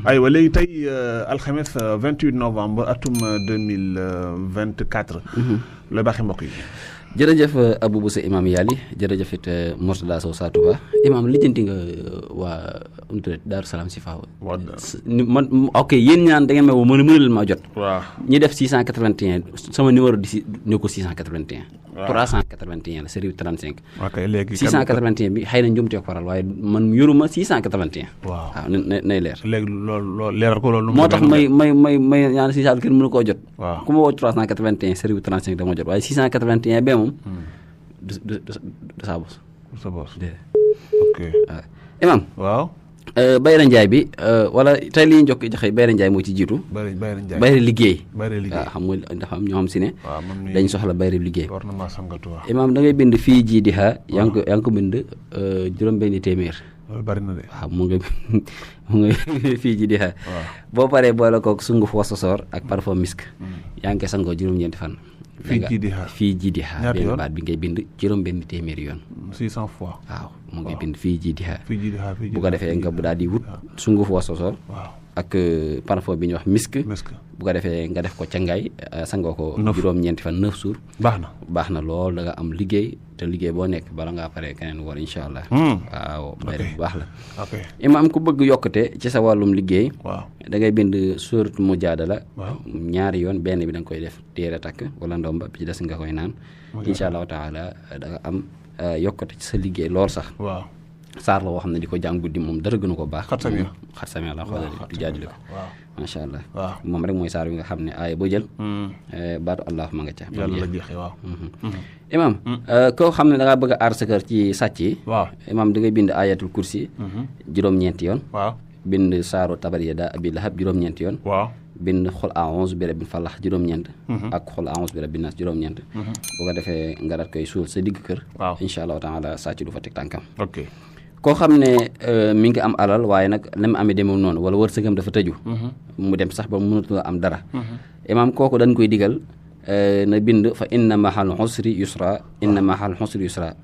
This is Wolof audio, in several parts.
aywa léegi tey alxames 28 novembre atum 2024. la baaxee mbokk yi. jërëjëf Abou Boussa imam Yali jërëjëf it Mourtada Sow Satouba imam lijjanti nga waa Daaru Salaam si faaw. man ok yéen ñaan da ngeen may woo mënul maa jot. waaw ñi def 681 sama numéro di si ne ko 681. waaw 381 la série 35. ok léegi 681 bi xëy na njumte ko faral waaye man yoruma 681. waaw nay leer. léegi loolu leeral ko loolu. moo tax may ñaan si saal kenn mënu koo jot. waaw ku ma woo 381 série 35 dama jot waaye 681 bee moom. du saa bos. sa bos ok. waaw imam waaw. Bayra Ndiaye bi wala tey li ñu joxe Bayra Ndiaye moo ci jiitu. Bayra Ndiaye Bayra liggéey. Bayra liggéey waaw xam nga dafa am ñoo xam si ne. waaw man dañ soxla Bayra liggéey. war na maa sangatu waaw. imam da ngay bind fii jii di xaa. yaa ngi ko bind juróom-benni téeméer. loolu bari na de. waaw mu nga fii ji di xaa. waaw boo paree boole koog sunguf wasasoor ak parfum misk. yaa ngi koy sangoo juróom-ñeenti fan. fii ji di xaa fii ji di xaa. ñaata yoon benn baat bi ngay bind juróom-benni téeméeri yoon. 600 fois. waaw mu ngi bind fii ji di xaa. fii ji di xaa fii ji bu ko defee nga daal di wut sunguf wasasoor. waaw ak parfum bi ñuy wax misk. bu ko defee nga def ko cangaay sangoo ko. juróom-ñeenti fan 9 jours. baax na lool da nga am liggéey te liggéey boo nekk bala ngaa pare keneen war incha allah. waaw bayre bu baax la. ok imaam ku bëgg yokkute ci sa wàllum liggéey. waaw da ngay bind suuratu mujaadala. waaw ñaari yoon benn bi da nga koy def téere takk wala ndomba bi ci des nga koy naan. incha allahu taala da nga am yokkute ci sa liggéey lool sax. waaw saar la woo xam ne di ko jàng guddi moom dara gënu ko baax. xat samia la xoolal du jaajële ko. waaw macha allah. waaw moom rek mooy saar wi nga xam ne aaya boo jël. baatu allah ma nga ca. yàlla la jeexee waaw. imam koo xam ne da ngaa bëgg a aar sa kër ci sàcc yi. waaw imam da ngay bind ayatul kursi. juróom-ñeenti yoon. waaw bind saaru tabariyada abi lahab juróom-ñeenti yoon. waaw bind xul a'uuzu bi rabbil falax juróom-ñeent. ak xul a'uuzu bi rabbin naas juróom-ñeent. bu ko defee nga daat koy suul sa digg kër. waaw incha allahu taala sàcc du fa teg tànkam. ok koo xam ne mi ngi am alal waaye nag la mu amee demul noonu wala wërsëgam dafa tëju. mu dem sax ba mënatu am dara. imaam kooku dañ koy digal na bind fa inna mahal xusri yusra inna mahal xusri yusra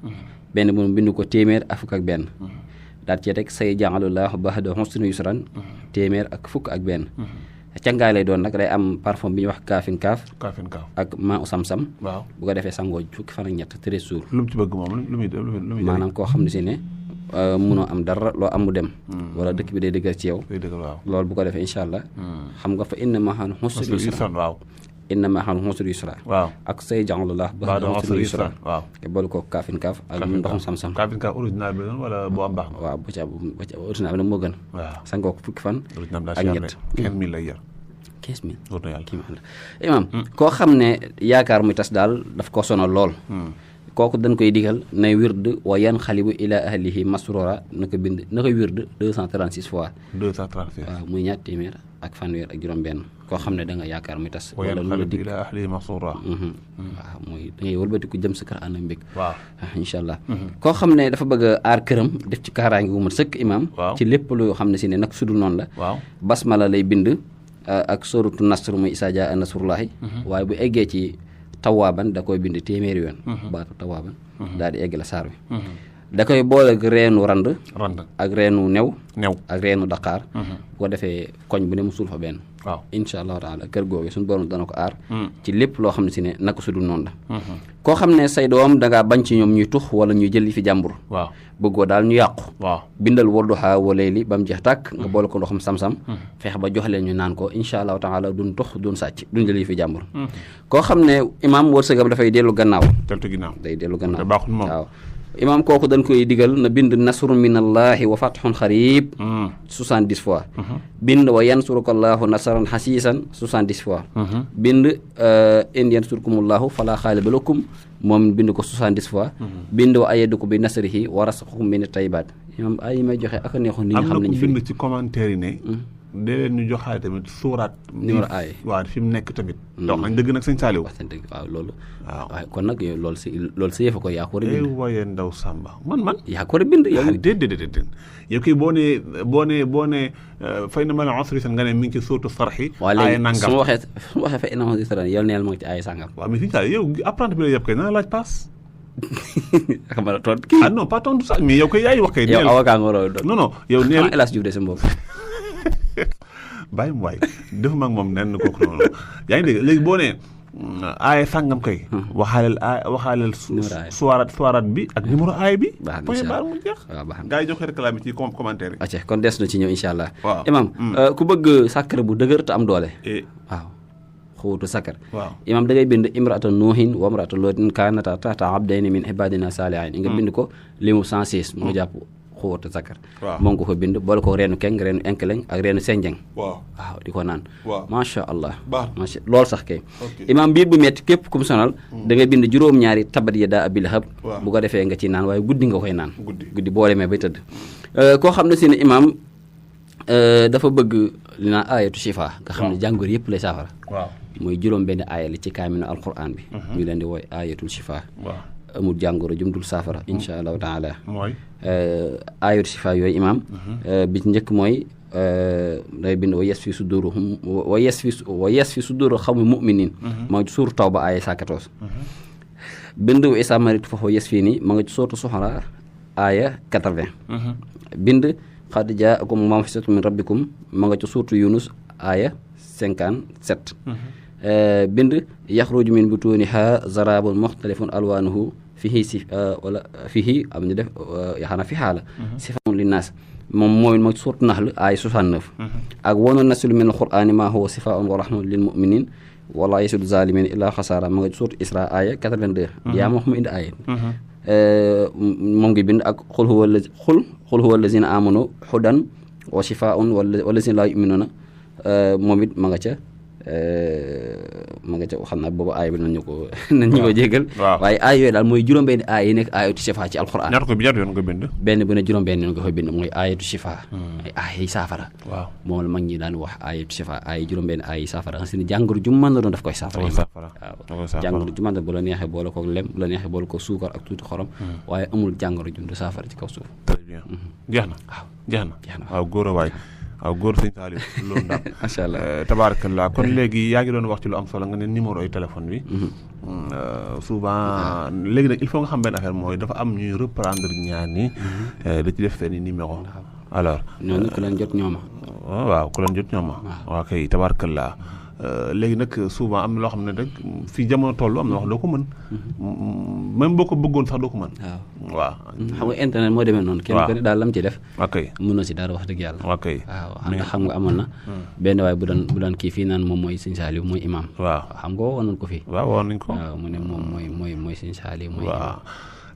benn bu bind ko téeméer ak fukk ak benn. daal cee teg say ja'alullahu ba'da xusri yusran téeméer ak fukk ak benn. cangaay lay doon nag day am parfum bi ñuy wax kaafin kaaf. ak maa u sam-sam. waaw bu ko defee sangoo fukki fan ak ñett 13 jours. lu mu ci bëgg moom lu muy maanaam koo xam ne si ne. mënoo am dara loo am mu dem. wala dëkk bi day dëgër ci yow. loolu bu ko defee incha allah. xam nga fa inna ma'al usri yusra waaw. inna ma'al usri yusra. waaw ak say ja'alullahu ba'da usri yusra. waaw te boole ko kaafin kaaf ak ndoxum sam-sam. kaafin kaaf original bi doon wala boo am baax na. waaw bu ca original bi nag moo gën. waaw sangoo ko fukki fan. ak ñett 15 000 lay jar. 15 000. wóor na yàlla imam koo xam ne yaakaar muy tas daal daf ko sonal lool. kooku dañ koy digal nay wird wa yan xalibu ila ahlihi masrura na ko bind na koy wird 236 fois. 236 waaw muy ñaar téeméer ak fanweer ak juróom-benn koo xam ne da nga yaakaar muy tas. wa yan xalibu ila ahlihi masrura. waaw muy da ngay wëlbatiku jëm sa kër ànd ak mbég. waaw incha allah. koo xam ne dafa bëgg a aar këram def ci kaaraange gu mat sëkk imam. ci lépp loo xam ne si ne nag sudul noonu la. waaw basmala lay bind ak suratu nasr muy isaa jaa nasrullahi. waaye bu eggee ci. tawaaban da koy bind téeméeri yoon. baatu tawaaban. daal di egg la saar wi. da koy boole ak reenu rand. ak reenu new. ak reenu daqaar. bu ko defee koñ bu ne mu suul fa benn. waaw incha allahu taala kër googu suñu borom dana ko aar. ci lépp loo xam ne si ne naka su dul noonu la. koo xam ne say doom da ngaa bañ ci ñoom ñuy tux wala ñuy jël fi jàmbur. waaw bëggoo daal ñu yàqu. waaw bindal Wadduha wa layli ba mu jeex tàkk. nga boole ko ndoxam sam-sam. feex ba jox leen ñu naan ko incha allahu taala duñ tux duñ sàcc duñ jël fi jàmbur. koo xam ne imaam wërsëgam dafay dellu gannaaw. day dellu gannaaw waaw. imaam kooku dañ koy digal na bind nasrun minallahi wa fathun xarib 70 fois. bind wa yansurukallahu nasran xasiisan 70 fois. bind in yansurkumullahu fala xaaliba lakum moom bind ko 70 fois. bind wa ayyadukum bi nasrihi wa razaqakum min at-tayyibaat imaam ay may joxe ak a neexoon nit ñi xam nañu fi bind ci commentaire yi ne. dee leen ñu joxaale tamit suuraat. numéro aay waaw fi mu nekk tamit. donc nañ dëgg nag sëñ Saliou. wax dëgg waaw loolu. waaw waaye kon nag loolu si yëfa ko yaa ko war a bind. waaye ndaw Samba man. yaa ko war a bind yow. déedéet yow kii boo nee fay na ma la usri nga ne mi ngi ci suuratu sarxi. aaya nangam su ma waxee fay na ma la usri yow neel ma ngi ci aaya sangam. waaw mais sëñ Saliou yow apprenti bi la yëpp kay na laaj paas. xam nga tontu kii. non pas tontu sax mais yow kay yaay wax kay. yow avocat nga war a doon. non yow neel El Hadj Diouf de sa mbokk bàyyi mu waay defuma ak moom nen kooku noonu yaa ngi dégg léegi boo nee aaye sàngam kay waxaaleel suwaaraat bi ak numéro aaye bi point baar mu jeex waaw baax na gars yi joxe réclame ci commentaire yi acca kon des na ci ñëw insha allah waaw imam ku bëgg sàkkara bu dëgër te am doole waaw xuutu sakkar waaw imam da ngay bind imraata nuuhin wa imraata lootin kaanata tahta abdayni min ibadina saalihin nga bind ko limu 106 mu jàpp xuutu sakkar moo ngi ko fa bind boole ko reenu keng reenu enkeleng ak reenu senjeng waaw di ko naan macha allah macha loolu sax kay imam biir bu metti képp kum sonal da ngay bind juróom-ñaari tabat yadaa abii lahab bu ko defee nga ci naan waaye guddi nga koy naan guddi boo demee bay tëdd koo xam ne si ne imam dafa bëgg li naan ayatu shifa nga xam ne jàngoro yëpp lay saafara mooy juróom benn aaya li ci kaaminu alquran bi ñu leen di wooy ayatul shifa amul jàngoro jumdul saafara insha allahu taala mooy ayatu shifa yooyu imam bi ci njëkk mooy day bind wa yes fi suduruhum wa yes fi suduru xawmi muminin ma ngi suur tawba aaya 114 bind wa isa maritu foofu yes fii nii ma nga ci sootu suxara aaya 80 bind xad jaakum maw'izatun min rabbikum ma nga ci suurtu Yunus aaya 57 bind yaxruju min butuniha zarabun muxtalifun alwanuhu fihi wala fihi am ñu def yaxana fi xaala sifaun linnaas moom mooy ma ci suurtu Nahl aaya 69 ak wa nunazzilu min alqur'ani ma huwa sifaun wa rahmatun lil muminin wala yasidu zalimin illa xasaara ma nga ci suurtu Isra aaya 82 yaa ma wax mu indi aaya moom ngi bind ak xul huwa allazina amanu hudan wa shifaa'un wallazina laa yu'minuuna moom it ma nga ca xam naa boobu aaya bi nañ ñu ko jégal waaye aaya yooyu daal mooy juróom-benn aaya yi nekk aayatu shifa ci alquran ñaata yoon nga bind benn bu ne juróom-benn yoon nga koy bind mooy aayatu shifa ay aaya yi saafara moom la mag ñi daan wax aayatu shifa aaya juróom-benn aaya yi saafara nga xam ne jàngoro ju mën na doon daf koy saafara waaw jàngoro ju mën na bu la neexee boole ko lem bu la neexee boole ko suukar ak tuuti xorom waaye amul jàngoro ju du saafara ci kaw suuf très bien jeex na waaw góor a waay waaw góor sëñ Saliou loolu daal macha allah tabarakallah kon léegi yaa ngi doon wax ci lu am solo nga ne numéro yi téléphone bi souvent léegi nag il faut nga xam benn affaire mooy dafa am ñuy reprendre ñaan yi da ci def seen numéro alors ñooñu ku leen jot ñooma waaw ku leen jot ñooma waaw kay tabarakallah léegi nag souvent am na loo xam ne rek fii jamono toll am na wax doo ko mën même boo ko bëggoon sax doo ko mën waaw xam nga internet moo demee noonu kenn ko ne daal lam ci def ok mën na si dara wax dëgg yàlla ok waaw xam nga amoon na benn waaye bu daan kii fii naan moom mooy sëñ Saliou mooy imam waaw xam nga woon nañ ko fii waaw woon nañ ko waaw mu ne moom mooy sëñ Saliou mooy waaw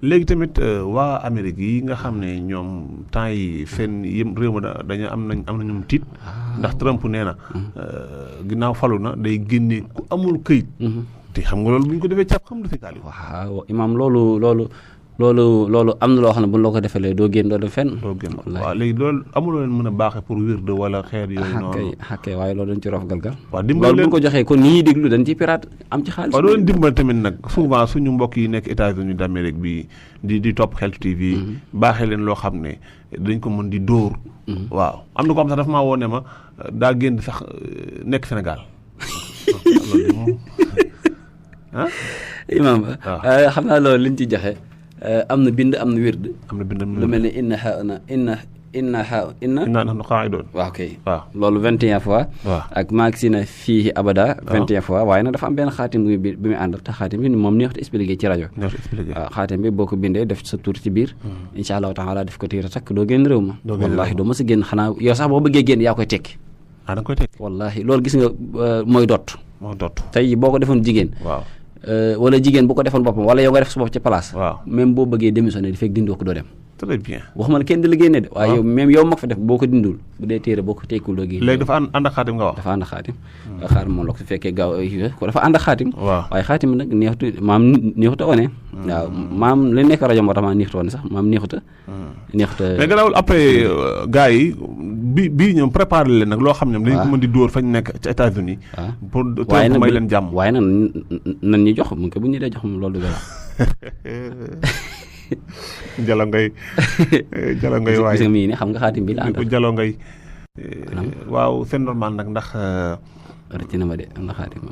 léegi tamit waa Amérique yi nga xam ne ñoom temps yi seen yëm réew ma dañu am na ñoom tiit ndax Trump nee na ginnaaw falu na day génne ku amul këyit te xam nga loolu bu ñu ko defee càpp xam du si kaali waaw imam loolu am na loo xam ne bu ñu la ko defalee doo génn doo dem fenn waaw léegi loolu amuloo leen mën a baaxee pour wirde wala xeer yooyu noonu xakkee waaye loolu dañ ci rof galgal waaw dimbal leen bu ñu ko joxee kon ni ñuy déglu dañ ci pirate am ci xaalis waaw doo leen dimbal tamit nag souvent suñu mbokk yi nekk États-Unis d'Amérique bi di topp Xeltu TV baaxee leen loo xam ne dañ ko mën di dóor waaw am na ko xam sax dafa maa woo ne ma daa génn sax nekk Sénégal loolu moom imam xam naa loolu liñ ci joxe am na bind am na wird lu mel ne inna nahnu qaa'iduun waaw kay loolu 21 fois ak maag si na fii abada 21 fois waaye nag dafa am benn xaatim bi muy àndal te xaatim bi moom neexut expliqué ci rajo waaw xaatim bi boo ko bindee def sa tur ci biir insha allahu taala def ko tiira takk doo génn réew ma wallaahi doo ma sa génn xanaa yow sax boo bëggee génn yaa koy tekki da nga koy tekki wallaahi loolu gis nga mooy dott tey boo ko defoon jigéen wala jigéen bu ko defoon boppam wala yow nga def sa bopp ci place même boo bëggee démissionné di fekk dindoo ko doo dem très bien waxuma la kenn di la génne de waaye yow même yow mag fa def boo ko dindul bu dee téere boo ko tekkul doo génne léegi dafa ànd ak xaatim nga wax dafa ànd ak xaatim xaatim moom la ko su fekkee gaaw ko dafa ànd ak xaatim waaye xaatim nag neexuta one waaw maam li nekk rajo moo tax maa neexuta one sax maam neexuta mais gannaaw après gars yi bii ñoom préparé leen nag loo xam ne dañ ko mën di dóor fañ nekk ci États-Unis pour may leen jàmm waaye nag nan ñu jox mu ko bu ñu dee jox moom loolu du gën jalo ngay waay gis nga mii ne xam nga xaatim bi la àndal jalo ngay waaw c'est normal nag ndax rëcc na ma de am na xaatim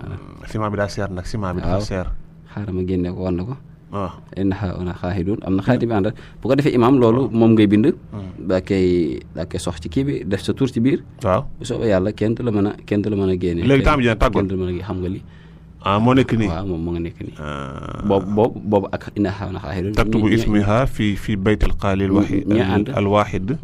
ciment bi daa seer nag ciment bi dafa seer xaaral ma génne ko wan na ko waaw inna hauna xaahidun am na xaati bi àndal bu ko defee imaam loolu moom ngay bind daa koy sox ci kii bi def sa tur ci biir waaw bu soobee yàlla kenn du la mën a génne léegi temps bi dina tàggoon kenn du la mën a xam nga li moo nekk nii waaw moom moo nga nekk nii boobu ak inna hauna xaahidun taktubu ismiha fi bayt alqaali alwaxid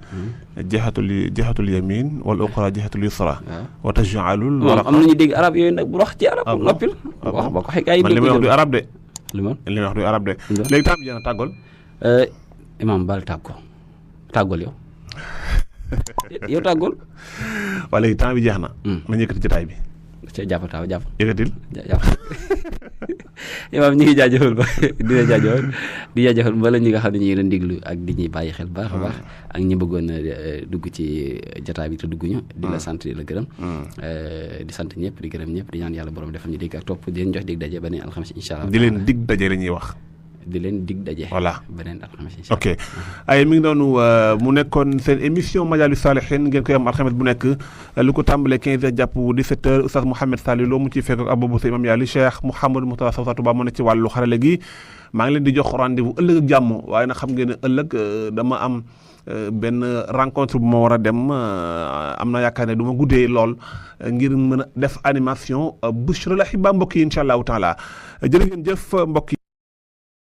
jihatul yamin wal uxra jihatul yusra wa taj'alul am nañu dégg arab yooyu nag bu wax ci arab noppil wax boo ko xëy gaa yi man li may wax du arab de li ma wax du arab de léegi temps bi dina tàggoon imaam bal tàggol yow tàggol waaw léegi temps bi jeex na ma yëkkati jotaay bi jàpp yëkkatil imaam ñi ngi jaajëfal ba di jaajëfal mbala ñi nga xam ne ñu ngi leen diglu ak di ñuy bàyyi xel baax a baax ak ñi bëggoon dugg ci jotaay bi te dugguñu di la sant di la gërëm di sant ñëpp di gërëm ñëpp di ñaan yàlla borom defal ñu dégg ak topp di leen jox dig daje beneen alxames incha allah di leen dig daje la ñuy wax di leen dig daje voilà beneen alxames incha ok allah ay mi ngi doonu mu nekkoon seen émission Majaalis Saalihiin ngeen koy am alxames bu nekk lu ko tàmbalee 15h jàpp 17h Oustaz Mouhamed Saliou Lo mu ciy fekk ak Abou Boussa Imam Yali Cheikh Mouhamadou Moustapha Sow Touba mu ne ci wàllu xarale gi maa ngi leen di jox rendez-vous ëllëg ak jàmm waaye nag xam ngeen ne ëllëg dama am benn rencontre bu ma war a dem am na yaakaar ne du ma guddee lool ngir mën a def animation Bichri Lahibba mbokk yi incha allahu taala jërë ngeen jëf mbokk yi